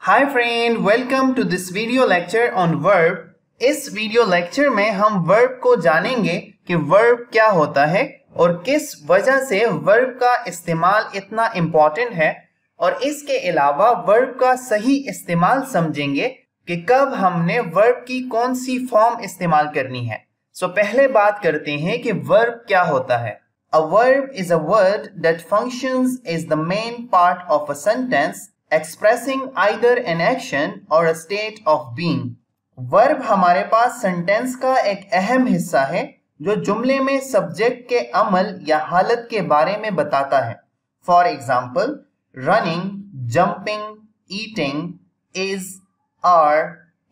Hi friend, welcome to this video lecture on verb. इस video lecture में हम verb को जानेंगे कि वर्ब क्या होता है और किस वजह से वर्ब का इस्तेमाल इतना इम्पोर्टेंट है, और इसके अलावा वर्ब का सही इस्तेमाल समझेंगे कि कब हमने वर्ब की कौन सी फॉर्म इस्तेमाल करनी है। सो पहले बात करते हैं कि वर्ब क्या होता है। A verb is a word that functions as the main part of a sentence, expressing either an action or a state of being. Verb हमारे पास सेंटेंस का एक अहम हिस्सा है जो जुमले में सब्जेक्ट के अमल या हालत के बारे में बताता है। For example, running, jumping, eating, is, are,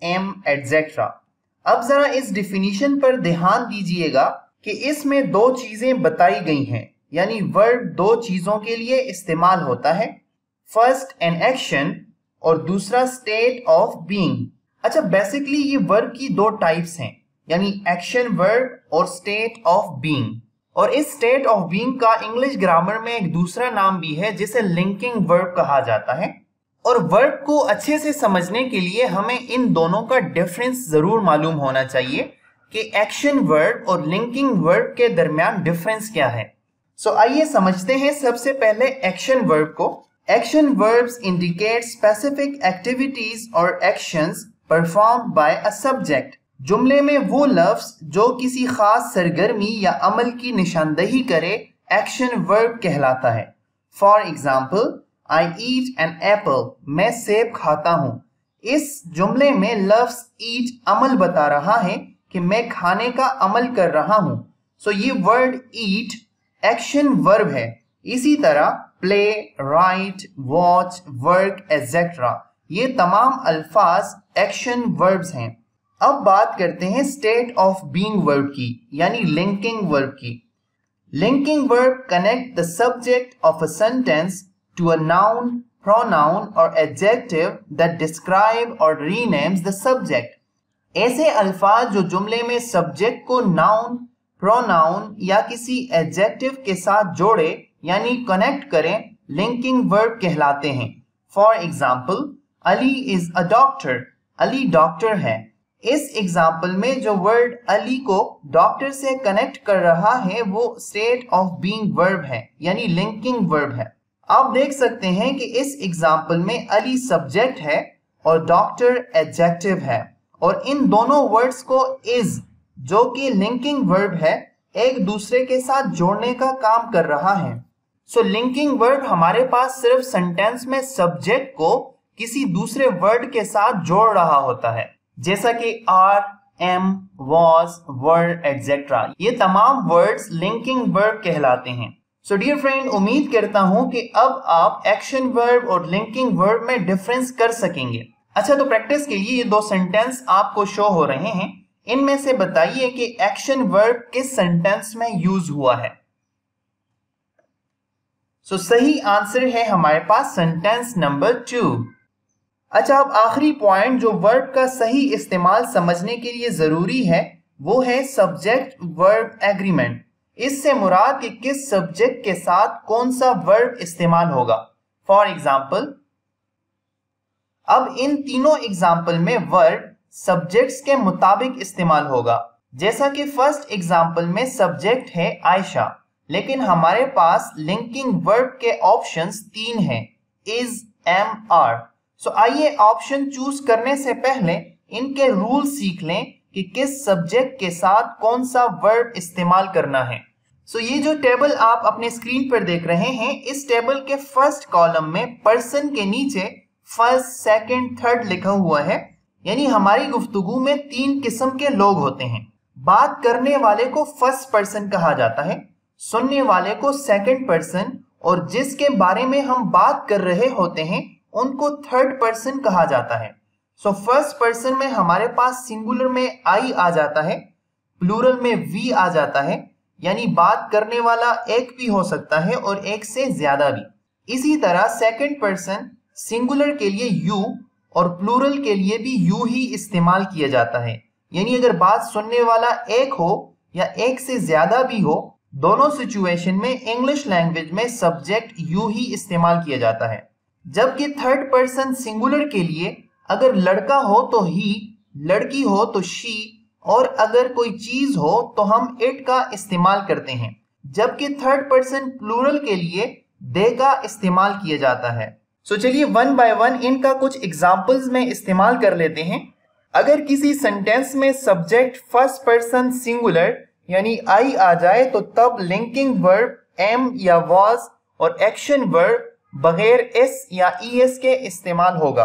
am, etcetera. अब जरा इस डिफिनीशन पर ध्यान दीजिएगा कि इसमें दो चीजें बताई गई हैं, यानी वर्ब दो चीजों के लिए इस्तेमाल होता है। फर्स्ट एन एक्शन और दूसरा स्टेट ऑफ बीइंग। अच्छा, बेसिकली ये वर्ब की दो टाइप्स हैं, यानी एक्शन वर्ब और स्टेट ऑफ बीइंग। और इस स्टेट ऑफ बीइंग का इंग्लिश ग्रामर में एक दूसरा नाम भी है जिसे लिंकिंग वर्ब कहा जाता है। और वर्ब को अच्छे से समझने के लिए हमें इन दोनों का डिफरेंस जरूर मालूम होना चाहिए कि एक्शन वर्ब और लिंकिंग वर्ब के दरमियान डिफरेंस क्या है। सो आइए समझते हैं सबसे पहले एक्शन वर्ब को। Action verbs indicate specific activities और actions performed by a subject. जुमले में वो लफ्ज जो किसी खास सरगर्मी या अमल की निशानदही करे एक्शन वर्ब कहलाता है। For example, I eat an apple, मैं सेब खाता हूं। इस जुमले में लफ्ज ईट अमल बता रहा है कि मैं खाने का अमल कर रहा हूं। सो ये वर्ड ईट एक्शन वर्ब है। इसी तरह play, right, watch, work, etcetera, ये तमाम अल्फाज एक्शन वर्ब्स हैं। अब बात करते हैं स्टेट ऑफ बीइंग वर्ब की, यानी लिंकिंग वर्ब की। Linking verb connect the subject of a sentence to a noun, pronoun और एडजेक्टिव दैट डिस्क्राइब और रीनेम्स द सब्जेक्ट। ऐसे अल्फाज जो जुमले में सब्जेक्ट को नाउन, प्रोनाउन या किसी एडजेक्टिव के साथ जोड़े यानी कनेक्ट करें, लिंकिंग वर्ब कहलाते हैं। For example, Ali is a doctor, Ali doctor है। इस एग्जाम्पल में जो वर्ड अली को डॉक्टर से कनेक्ट कर रहा है वो स्टेट ऑफ बीइंग वर्ब है, यानी लिंकिंग वर्ब है। आप देख सकते हैं कि इस एग्जाम्पल में अली सब्जेक्ट है और डॉक्टर एडजेक्टिव है, और इन दोनों वर्ड्स को इज, जो कि लिंकिंग वर्ब है, एक दूसरे के साथ जोड़ने का काम कर रहा है। सो लिंकिंग वर्ब हमारे पास सिर्फ सेंटेंस में सब्जेक्ट को किसी दूसरे वर्ड के साथ जोड़ रहा होता है, जैसा कि are, am, was, were, etcetera. ये तमाम वर्ड्स लिंकिंग वर्ब कहलाते हैं। सो डियर फ्रेंड, उम्मीद करता हूं कि अब आप एक्शन वर्ब और लिंकिंग वर्ब में डिफरेंस कर सकेंगे। अच्छा, तो प्रैक्टिस के लिए ये दो सेंटेंस आपको शो हो रहे हैं। इनमें से बताइए कि एक्शन वर्ब किस सेंटेंस में यूज हुआ है। सो सही आंसर है हमारे पास सेंटेंस नंबर 2। अच्छा, अब आखिरी पॉइंट जो वर्ब का सही इस्तेमाल समझने के लिए जरूरी है वो है सब्जेक्ट वर्ब एग्रीमेंट। इससे मुराद कि किस सब्जेक्ट के साथ कौन सा वर्ब इस्तेमाल होगा। फॉर एग्जाम्पल, अब इन तीनों एग्जाम्पल में वर्ब सब्जेक्ट्स के मुताबिक इस्तेमाल होगा। जैसा कि फर्स्ट एग्जाम्पल में सब्जेक्ट है आयशा, लेकिन हमारे पास लिंकिंग वर्ब के ऑप्शंस 3 हैं, इज, एम, आर। सो आइए ऑप्शन चूज करने से पहले इनके रूल सीख लें कि किस सब्जेक्ट के साथ कौन सा वर्ब इस्तेमाल करना है। सो ये जो टेबल आप अपने स्क्रीन पर देख रहे हैं, इस टेबल के फर्स्ट कॉलम में पर्सन के नीचे फर्स्ट, सेकंड, थर्ड लिखा हुआ है, यानी हमारी गुफ्तगू में 3 किस्म के लोग होते हैं। बात करने वाले को फर्स्ट पर्सन कहा जाता है, सुनने वाले को सेकंड पर्सन, और जिसके बारे में हम बात कर रहे होते हैं उनको थर्ड पर्सन कहा जाता है। सो फर्स्ट पर्सन में हमारे पास सिंगुलर में आई आ जाता है, प्लूरल में वी आ जाता है, यानी बात करने वाला एक भी हो सकता है और एक से ज्यादा भी। इसी तरह सेकंड पर्सन सिंगुलर के लिए यू और प्लूरल के लिए भी यू ही इस्तेमाल किया जाता है, यानी अगर बात सुनने वाला एक हो या एक से ज्यादा भी हो, दोनों सिचुएशन में इंग्लिश लैंग्वेज में सब्जेक्ट यू ही इस्तेमाल किया जाता है। जबकि थर्ड पर्सन सिंगुलर के लिए अगर लड़का हो तो ही, लड़की हो तो शी, और अगर कोई चीज हो तो हम इट का इस्तेमाल करते हैं। जबकि थर्ड पर्सन प्लूरल के लिए दे का इस्तेमाल किया जाता है। सो चलिए वन बाय वन इनका कुछ एग्जांपल्स में इस्तेमाल कर लेते हैं। अगर किसी सेंटेंस में सब्जेक्ट फर्स्ट पर्सन सिंगुलर यानी आई आ जाए तो तब लिंकिंग वर्ब एम या वाज और एक्शन वर्ब बगैर एस या ईएस के इस्तेमाल होगा।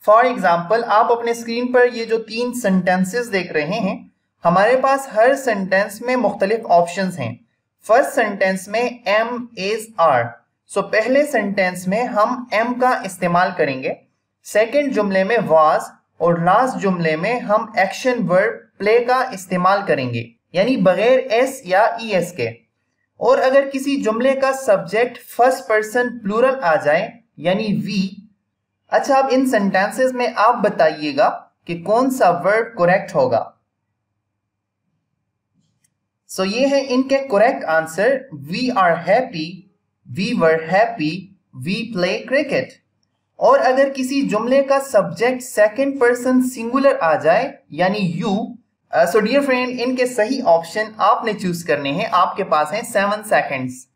फॉर एग्जाम्पल आप अपने स्क्रीन पर ये जो 3 सेंटेंसेस देख रहे हैं, हमारे पास हर सेंटेंस में मुख्तलिफ ऑप्शंस हैं। फर्स्ट सेंटेंस में एम इज आर, सो पहले सेंटेंस में हम एम का इस्तेमाल करेंगे। सेकंड जुमले में वाज और लास्ट जुमले में हम एक्शन वर्ब प्ले का इस्तेमाल करेंगे यानी बगैर एस या ईएस के। और अगर किसी जुमले का सब्जेक्ट फर्स्ट पर्सन प्लूरल आ जाए यानी वी, अच्छा अब इन सेंटेंसेस में आप बताइएगा कि कौन सा वर्ब करेक्ट होगा। सो ये है इनके correct answer, we are happy, we were happy, we play cricket. और अगर किसी जुमले का सब्जेक्ट सेकंड पर्सन सिंगुलर आ जाए यानी यू, सो डियर फ्रेंड इनके सही ऑप्शन आपने चूज करने हैं। आपके पास हैं 7 सेकंड्स।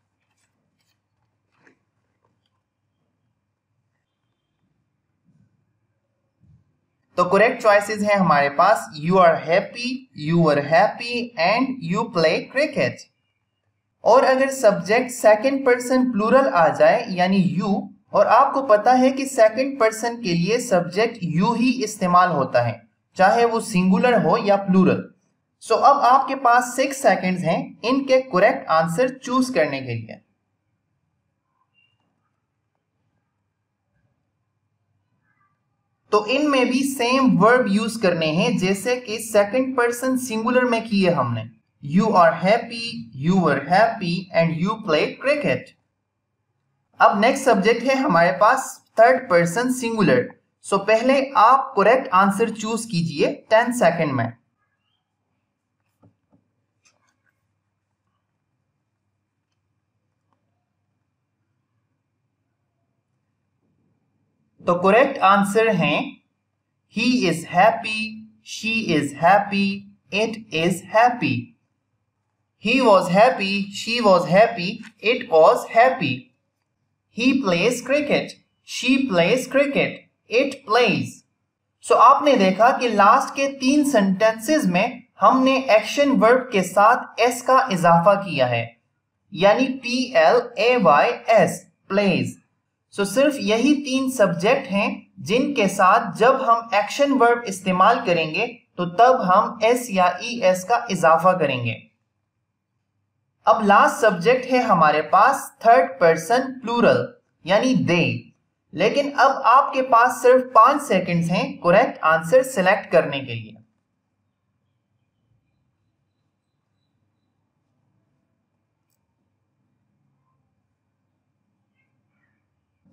तो करेक्ट चॉइसेस हैं हमारे पास you are happy, you were happy and you play cricket. और अगर सब्जेक्ट सेकंड पर्सन प्लूरल आ जाए यानी यू, और आपको पता है कि सेकंड पर्सन के लिए सब्जेक्ट यू ही इस्तेमाल होता है चाहे वो सिंगुलर हो या प्लूरल। सो अब आपके पास 6 सेकंड्स हैं इनके करेक्ट आंसर चूज करने के लिए। तो इनमें भी सेम वर्ब यूज करने हैं जैसे कि सेकंड पर्सन सिंगुलर में किए हमने, you are happy, you were happy and you play cricket. अब नेक्स्ट सब्जेक्ट है हमारे पास थर्ड पर्सन सिंगुलर। सो पहले आप करेक्ट आंसर चूज कीजिए 10 सेकंड में। तो करेक्ट आंसर हैं he is happy, she is happy, it is happy. He was happy, she was happy, it was happy. He plays cricket, she plays cricket, it plays। सो आपने देखा कि last के 3 sentences में हमने action verb के साथ s का इजाफा किया है यानी PLAYS, plays। सो सिर्फ यही 3 सब्जेक्ट हैं जिनके साथ जब हम एक्शन वर्ब इस्तेमाल करेंगे तो तब हम s या es का इजाफा करेंगे। अब लास्ट सब्जेक्ट है हमारे पास थर्ड पर्सन प्लूरल यानी दे। लेकिन अब आपके पास सिर्फ 5 सेकंड्स हैं करेक्ट आंसर सिलेक्ट करने के लिए।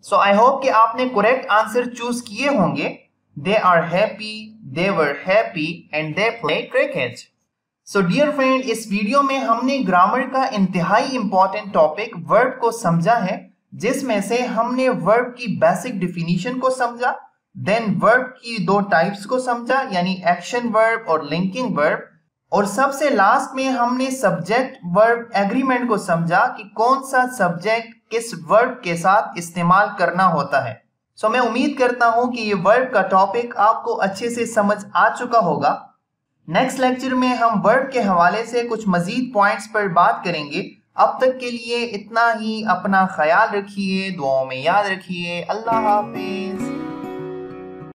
सो आई होप कि आपने करेक्ट आंसर चूज किए होंगे। They are happy, they were happy and they play cricket. So dear friend इस वीडियो में हमने ग्रामर का इंतहाई इंपॉर्टेंट टॉपिक वर्ब को समझा है, जिसमें से हमने वर्ब की बेसिक डिफिनीशन को समझा, देन वर्ब की 2 टाइप्स को समझा यानी एक्शन वर्ब और लिंकिंग वर्ब, और सबसे लास्ट में हमने सब्जेक्ट वर्ब एग्रीमेंट को समझा कि कौन सा सब्जेक्ट किस वर्ब के साथ इस्तेमाल करना होता है। सो मैं उम्मीद करता हूं कि ये वर्ब का टॉपिक आपको अच्छे से समझ आ चुका होगा। नेक्स्ट लेक्चर में हम वर्ब के हवाले से कुछ मजीद पॉइंट्स पर बात करेंगे। अब तक के लिए इतना ही। अपना ख्याल रखिए, दुआओं में याद रखिए। अल्लाह हाफिज।